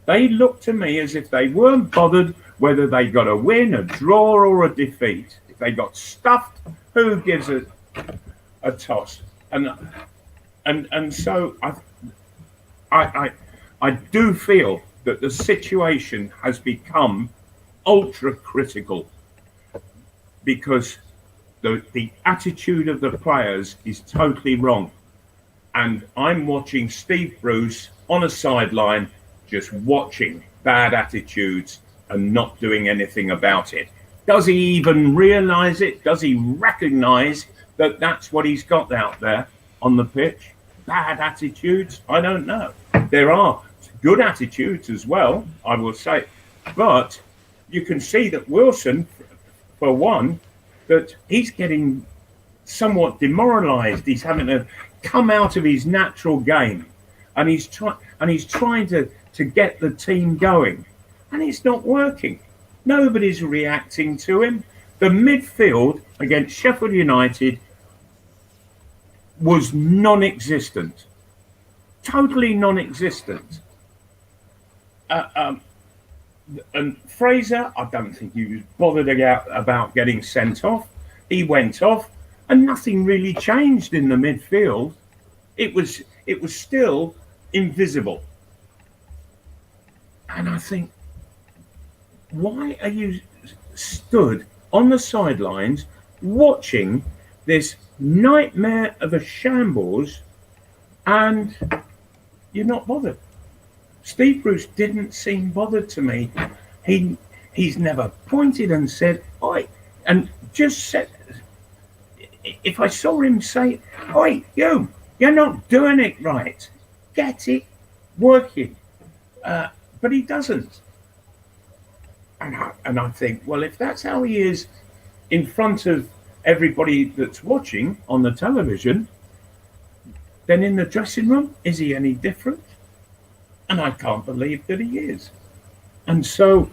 They looked to me as if they weren't bothered whether they got a win, a draw, or a defeat. If they got stuffed, who gives a toss? And so I do feel that the situation has become ultra critical because the attitude of the players is totally wrong. And I'm watching Steve Bruce on a sideline, just watching bad attitudes and not doing anything about it. Does he even realise it? Does he recognise that that's what he's got out there on the pitch? Bad attitudes? I don't know. There are good attitudes as well, I will say. But you can see that Wilson, for one, that he's getting somewhat demoralised. He's having to come out of his natural game, and he's trying to get the team going, and it's not working. Nobody's reacting to him. The midfield against Sheffield United was non-existent, totally non-existent. And Fraser, I don't think he was bothered about getting sent off. He went off, and nothing really changed in the midfield. It was still invisible. And I think, why are you stood on the sidelines watching this nightmare of a shambles and you're not bothered? Steve Bruce didn't seem bothered to me. He's never pointed and said, "Oi," and just said, if I saw him say, "Oi, you're not doing it right. Get it working." But he doesn't. And I think, well, if that's how he is in front of everybody that's watching on the television, then in the dressing room, is he any different? And I can't believe that he is. And so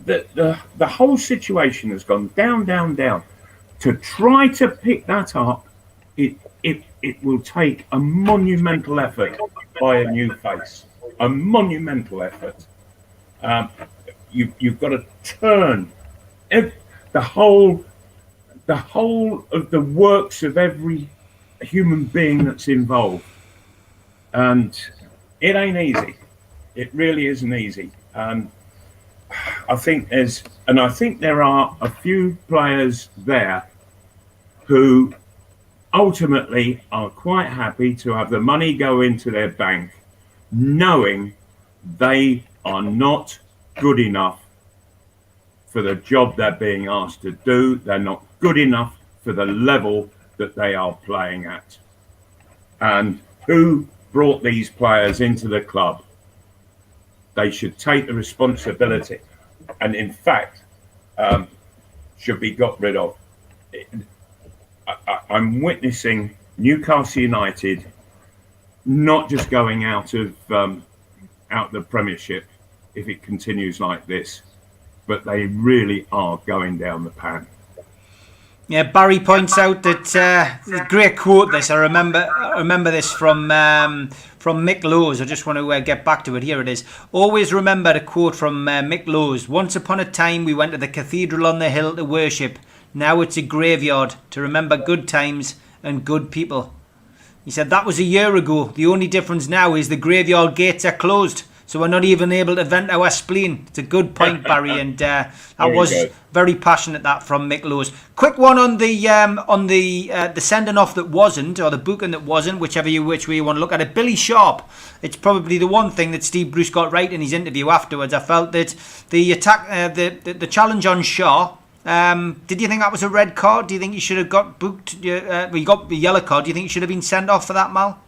the whole situation has gone down, down, down. To try to pick that up, it will take a monumental effort by a new face. A monumental effort. You've got to turn the whole of the works of every human being that's involved, and it ain't easy. It really isn't easy. I think there are a few players there who ultimately are quite happy to have the money go into their bank, knowing they are not good enough for the job they're being asked to do. They're not good enough for the level that they are playing at. And who brought these players into the club? They should take the responsibility, and in fact, should be got rid of. I'm witnessing Newcastle United not just going out of the Premiership if it continues like this. but they really are going down the pan. Yeah, Barry points out that great quote. This I remember this from Mick Lowes. I just want to get back to it. Here it is. Always remember a quote from Mick Lowes. Once upon a time, we went to the cathedral on the hill to worship. Now it's a graveyard to remember good times and good people. He said that was a year ago. The only difference now is the graveyard gates are closed. So we're not even able to vent our spleen. It's a good point, Barry, and that was very passionate. That from Mick Lowes. Quick one on the sending off that wasn't, or the booking that wasn't, which way you want to look at it. Billy Sharp. It's probably the one thing that Steve Bruce got right in his interview afterwards. I felt that the attack, the challenge on Shaw. Did you think that was a red card? Do you think he should have got booked? You got the yellow card. Do you think he should have been sent off for that, Mal?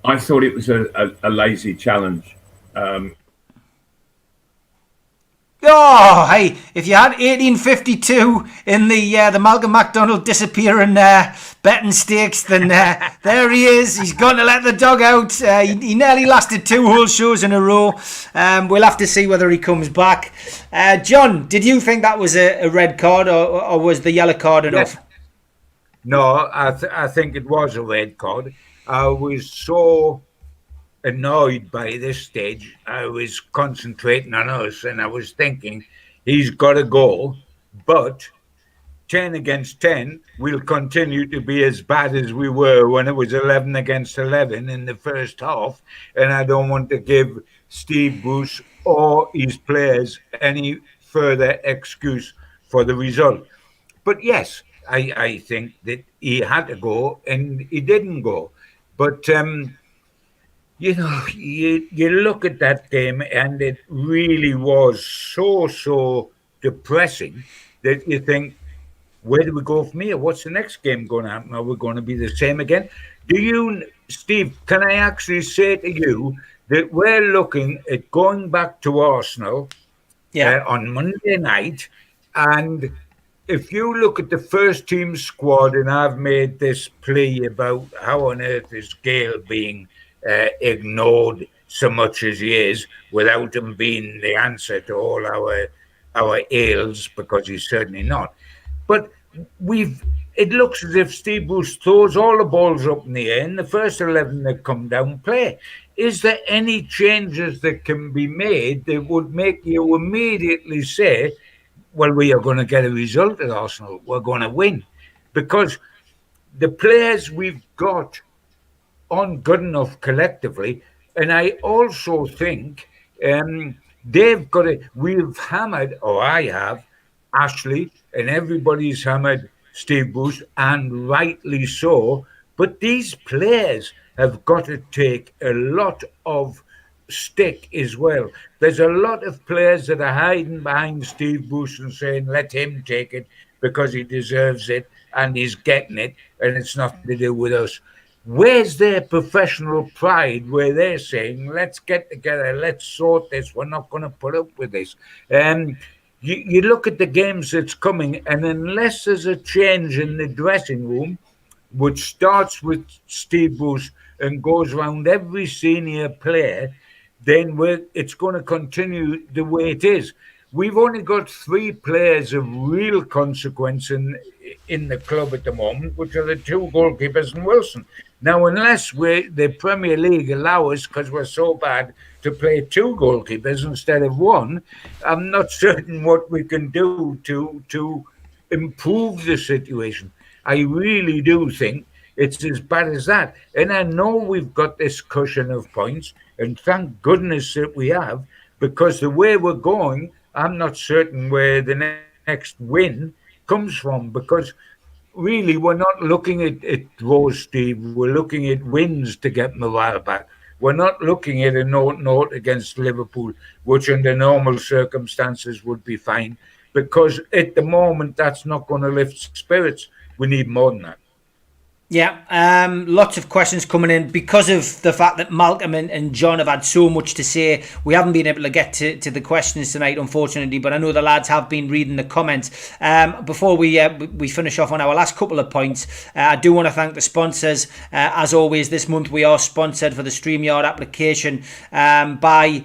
I thought it was a lazy challenge. Oh, hey! If you had 1852 in the Malcolm MacDonald disappearing betting stakes, then there he is. He's going to let the dog out. He nearly lasted 2 whole shows in a row. We'll have to see whether he comes back. John, did you think that was a red card, or was the yellow card enough? No, I think it was a red card. I was so annoyed by this stage. I was concentrating on us, and I was thinking, he's got to go. But 10 against 10, we'll continue to be as bad as we were when it was 11 against 11 in the first half. And I don't want to give Steve Bruce or his players any further excuse for the result. But yes, I think that he had to go, and he didn't go. But, you look at that game, and it really was so depressing that you think, where do we go from here? What's the next game going to happen? Are we going to be the same again? Steve, can I actually say to you that we're looking at going back to Arsenal on Monday night, and if you look at the first team squad, and I've made this plea about how on earth is Gayle being ignored so much as he is, without him being the answer to all our ails, because he's certainly not. But it looks as if Steve Bruce throws all the balls up in the air, and the first 11 that come down play. Is there any changes that can be made that would make you immediately say, well, we are going to get a result at Arsenal, we're going to win? Because the players we've got aren't good enough collectively. And I also think we've hammered, or I have, Ashley, and everybody's hammered Steve Bruce, and rightly so. But these players have got to take a lot of stick as well. There's a lot of players that are hiding behind Steve Bruce and saying, let him take it because he deserves it and he's getting it, and it's nothing to do with us. Where's their professional pride where they're saying, let's get together, let's sort this, we're not going to put up with this? You look at the games that's coming, and unless there's a change in the dressing room, which starts with Steve Bruce and goes around every senior player, then it's going to continue the way it is. We've only got 3 players of real consequence in the club at the moment, which are the 2 goalkeepers and Wilson. Now, unless the Premier League allow us, because we're so bad, to play 2 goalkeepers instead of 1, I'm not certain what we can do to improve the situation. I really do think it's as bad as that. And I know we've got this cushion of points, and thank goodness that we have, because the way we're going, I'm not certain where the next win comes from, because really we're not looking at draws, Steve. We're looking at wins to get morale back. We're not looking at a 0-0 against Liverpool, which under normal circumstances would be fine, because at the moment that's not going to lift spirits. We need more than that. Yeah, lots of questions coming in because of the fact that Malcolm and John have had so much to say. We haven't been able to get to the questions tonight, unfortunately, but I know the lads have been reading the comments. Before we finish off on our last couple of points, I do want to thank the sponsors. As always, this month we are sponsored for the StreamYard application by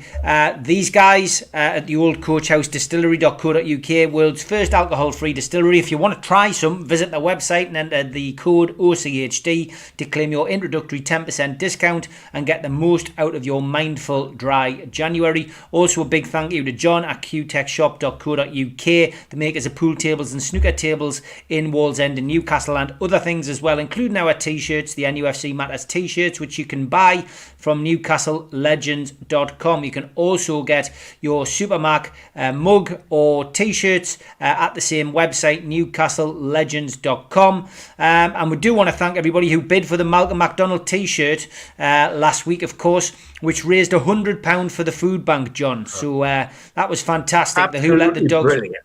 these guys at the Old Coach House Distillery.co.uk, world's first alcohol-free distillery. If you want to try some, visit their website and enter the code OCHD to claim your introductory 10% discount and get the most out of your mindful dry January. Also a big thank you to John at qtechshop.co.uk, the makers of pool tables and snooker tables in Wallsend and Newcastle, and other things as well, including our t-shirts, the NUFC Matters t-shirts, which you can buy from newcastlelegends.com. You can also get your Supermac mug or t-shirts at the same website, newcastlelegends.com. And we do want to thank everybody who bid for the Malcolm MacDonald t-shirt last week, of course, which raised £100 for the food bank, John. So that was fantastic. Absolutely, the Who Let the Dogs. brilliant.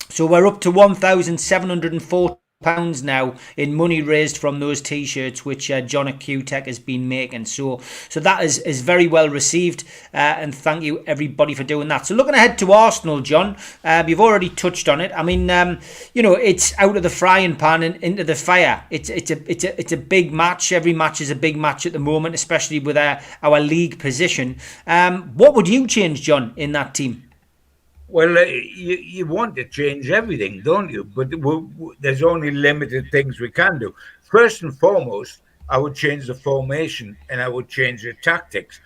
So we're up to £1,704 now in money raised from those t-shirts, which John at Q-Tech has been making. So that is very well received, and thank you everybody for doing that. So looking ahead to Arsenal, John, you've already touched on it. I mean, it's out of the frying pan and into the fire. It's a big match. Every match is a big match at the moment, especially with our league position. What would you change, John, in that team? Well, you want to change everything, don't you? But there's only limited things we can do. First and foremost, I would change the formation and I would change the tactics.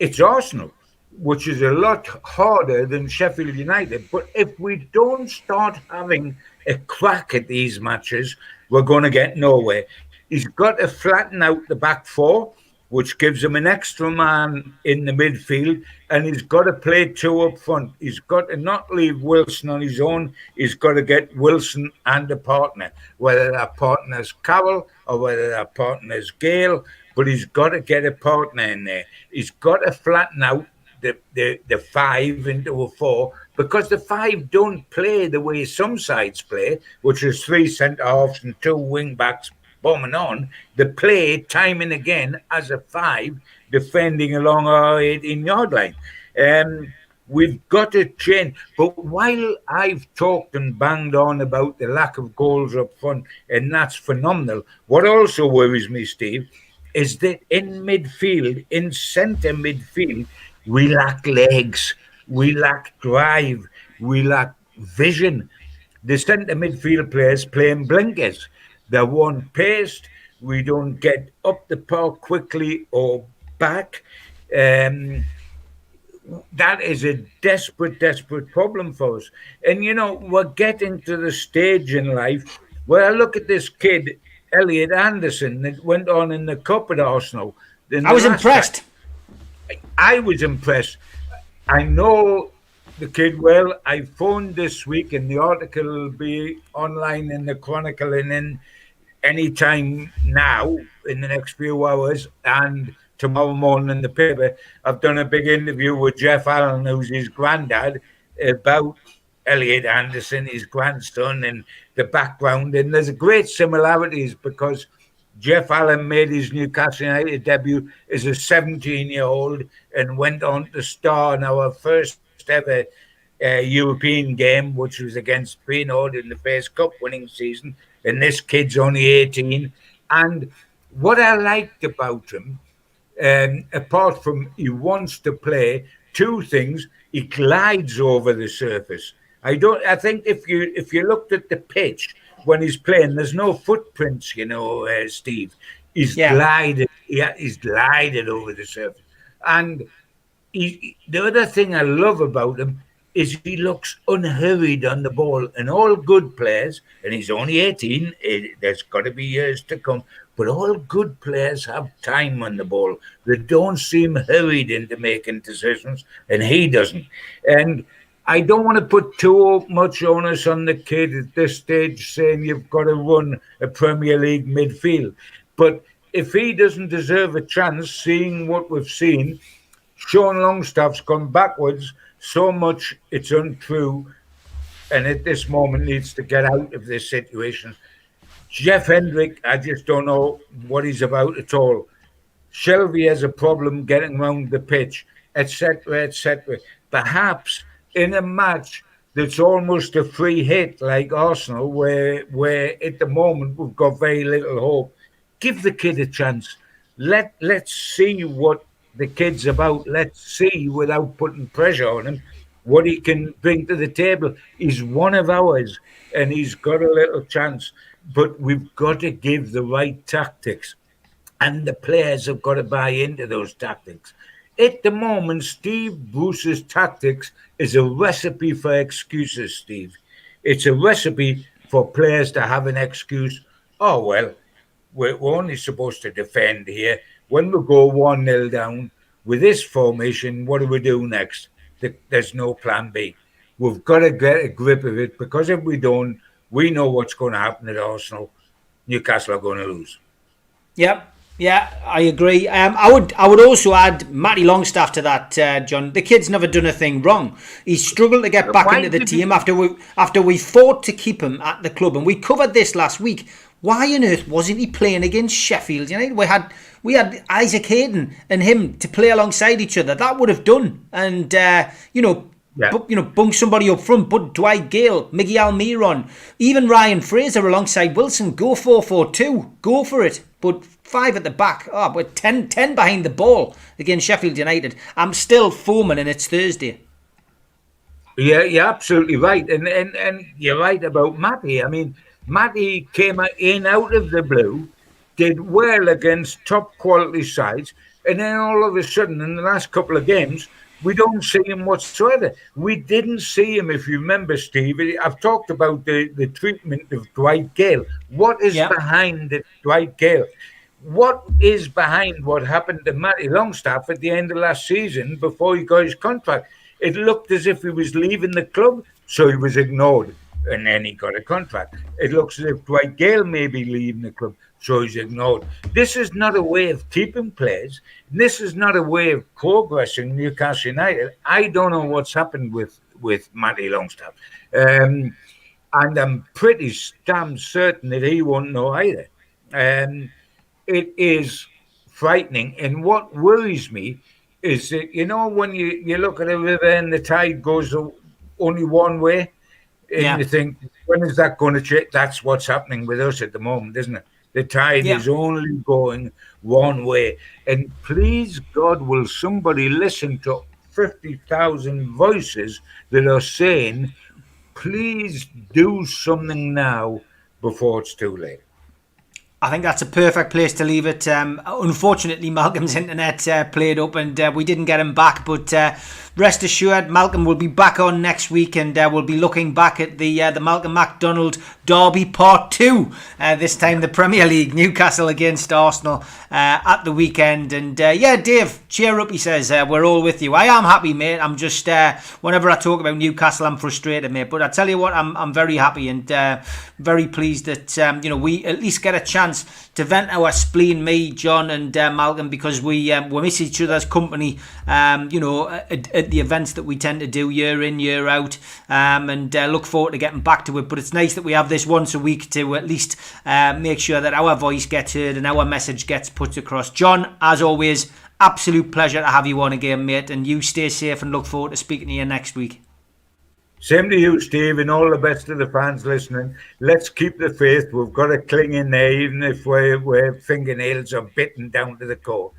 It's Arsenal, which is a lot harder than Sheffield United. But if we don't start having a crack at these matches, we're going to get nowhere. He's got to flatten out the back four, which gives him an extra man in the midfield, and he's got to play two up front. He's got to not leave Wilson on his own. He's got to get Wilson and a partner, whether that partner's Carroll or whether that partner's Gayle, but he's got to get a partner in there. He's got to flatten out the five into a four, because the five don't play the way some sides play, which is three centre-halves and two wing-backs bombing on. They play time and again as a five, defending along our 18-yard line. We've got to change. But while I've talked and banged on about the lack of goals up front, and that's phenomenal, what also worries me, Steve, is that in midfield, in centre midfield, we lack legs, we lack drive, we lack vision. The centre midfield players playing blinkers. They're one-paced. We don't get up the park quickly or back. That is a desperate problem for us. And, we're getting to the stage in life where I look at this kid, Elliot Anderson, that went on in the Cup at Arsenal. I was impressed. I was impressed. I know the kid well. I phoned this week, and the article will be online in the Chronicle and in any time now in the next few hours, and tomorrow morning in the paper. I've done a big interview with Jeff Allen, who's his granddad, about Elliot Anderson, his grandson, and the background. And there's great similarities, because Jeff Allen made his Newcastle United debut as a 17-year-old and went on to star in our first ever European game, which was against Feyenoord in the first Cup winning season. And this kid's only 18. And what I liked about him, apart from he wants to play, two things: he glides over the surface. I think if you looked at the pitch when he's playing, there's no footprints, Steve. He's glided. Yeah, he's glided over the surface. And the other thing I love about him is he looks unhurried on the ball. And all good players, and he's only 18, there's got to be years to come, but all good players have time on the ball. They don't seem hurried into making decisions, and he doesn't. And I don't want to put too much onus on the kid at this stage, saying you've got to run a Premier League midfield. But if he doesn't deserve a chance, seeing what we've seen, Sean Longstaff's gone backwards so much it's untrue, and at this moment needs to get out of this situation. Jeff Hendrick, I just don't know what he's about at all. Shelby has a problem getting around the pitch, etc., etc. Perhaps in a match that's almost a free hit like Arsenal, where at the moment we've got very little hope, give the kid a chance. Let's see what the kid's about. Let's see, without putting pressure on him, what he can bring to the table. He's one of ours, and he's got a little chance. But we've got to give the right tactics, and the players have got to buy into those tactics. At the moment, Steve Bruce's tactics is a recipe for excuses, Steve. It's a recipe for players to have an excuse. Oh, well, we're only supposed to defend here. When we go 1-0 down with this formation, what do we do next? There's no plan B. We've got to get a grip of it, because if we don't, we know what's going to happen at Arsenal. Newcastle are going to lose. Yep. Yeah, I agree. I would also add Matty Longstaff to that, John. The kid's never done a thing wrong. He's struggled to get back into the team after we fought to keep him at the club, and we covered this last week. Why on earth wasn't he playing against Sheffield United? We had Isaac Hayden and him to play alongside each other. That would have done, and bunk somebody up front. But Dwight Gayle, Miggy Almiron, even Ryan Fraser alongside Wilson. Go 4-4-2. Go for it. But 5 at the back. Oh, we're 10 behind the ball against Sheffield United. I'm still foaming, and it's Thursday. Yeah, you're absolutely right. And you're right about Matty. I mean, Matty came in out of the blue, did well against top quality sides, and then all of a sudden in the last couple of games, we don't see him whatsoever. We didn't see him, if you remember, Steve. I've talked about the treatment of Dwight Gayle. What is behind Dwight Gayle? What is behind what happened to Matty Longstaff at the end of last season before he got his contract? It looked as if he was leaving the club, so he was ignored, and then he got a contract. It looks as if Dwight Gayle may be leaving the club, so he's ignored. This is not a way of keeping players. This is not a way of progressing Newcastle United. I don't know what's happened with Matty Longstaff. And I'm pretty damn certain that he won't know either. It is frightening. And what worries me is that, when you look at a river and the tide goes only one way, and you think, when is that going to change? That's what's happening with us at the moment, isn't it? The tide is only going one way. And please, God, will somebody listen to 50,000 voices that are saying, please do something now before it's too late. I think that's a perfect place to leave it. Unfortunately, Malcolm's internet played up and we didn't get him back. But rest assured, Malcolm will be back on next week, and we'll be looking back at the Malcolm MacDonald Derby Part 2. This time the Premier League, Newcastle against Arsenal at the weekend. And Dave, cheer up, he says. We're all with you. I am happy, mate. I'm just, whenever I talk about Newcastle, I'm frustrated, mate. But I tell you what, I'm very happy and very pleased that we at least get a chance to vent our spleen, me, John and Malcolm, because we miss each other's company at the events that we tend to do year in, year out, and look forward to getting back to it. But it's nice that we have this once a week to at least make sure that our voice gets heard and our message gets put across. John, as always, absolute pleasure to have you on again, mate, and you stay safe and look forward to speaking to you next week. Same to you, Steve, and all the best to the fans listening. Let's keep the faith. We've got to cling in there, even if we're fingernails are bitten down to the core.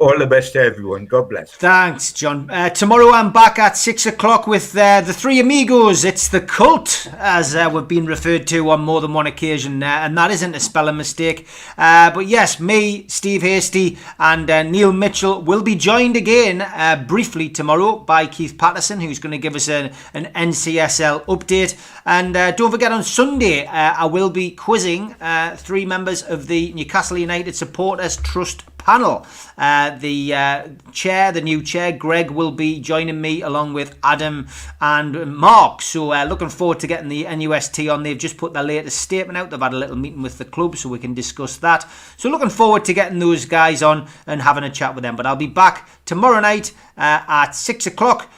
All the best to everyone. God bless. Thanks, John. Tomorrow I'm back at 6 o'clock with the three amigos. It's the cult, as we've been referred to on more than one occasion, and that isn't a spelling mistake. But yes, me, Steve Hasty, and Neil Mitchell will be joined again briefly tomorrow by Keith Patterson, who's going to give us an NCSL update. And don't forget, on Sunday, I will be quizzing 3 members of the Newcastle United Supporters Trust panel. The new chair, Greg, will be joining me along with Adam and Mark. So looking forward to getting the NUST on. They've just put their latest statement out. They've had a little meeting with the club so we can discuss that. So looking forward to getting those guys on and having a chat with them. But I'll be back tomorrow night at 6 o'clock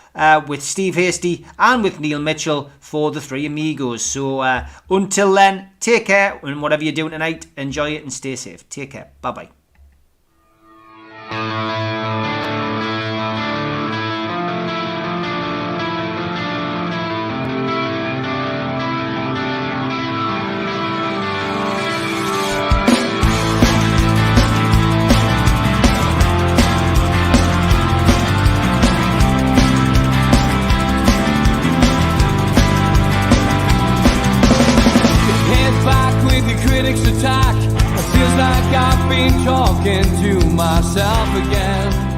with Steve Hasty and with Neil Mitchell for the Three Amigos. So until then, take care, and whatever you're doing tonight, enjoy it and stay safe. Take care. Bye-bye. Critics attack. It feels like I've been talking to myself again.